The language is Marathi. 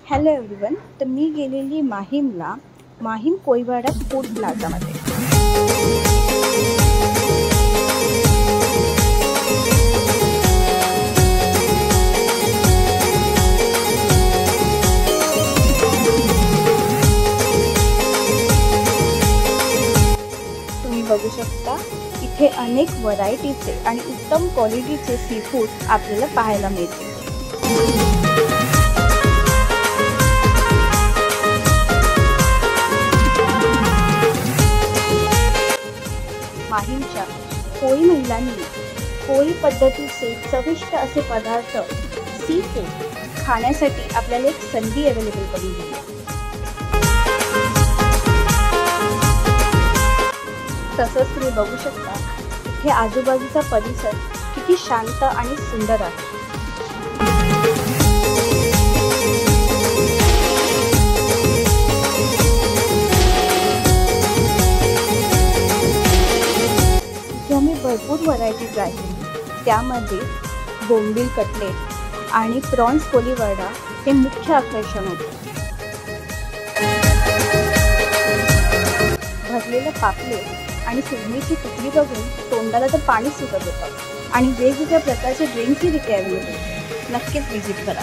Hello everyone. तर मी गेलेली माहीम कोळीवाडा फूड प्लाझामध्ये. तुम्ही बघू शकता इथे अनेक व्हरायटीचे आणि उत्तम क्वालिटीचे सी फूड आपल्याला पाहायला मिळतील. माहीमच्या कोळी महिलांनी कोळी पद्धतीचे चविष्ट असे पदार्थ सी फूड खाण्यासाठी आपल्याला एक संधी अवेलेबल करून दिली. तसंच तुम्ही बघू शकता इथे आजूबाजूचा परिसर किती शांत आणि सुंदर आहे. आम्ही भरपूर व्हरायटी ट्राय केली. त्यामध्ये बोंबील कटलेट आणि प्रॉन्स कोळीवाडा हे मुख्य आकर्षण होते. भरलेलं पापलेट आणि सुरमईची तुकडी बघून तोंडाला तर पाणी सुटत होतं. आणि वेगवेगळ्या प्रकारचे ड्रिंक्सही तिथे अवेलेबल. नक्कीच व्हिजिट करा.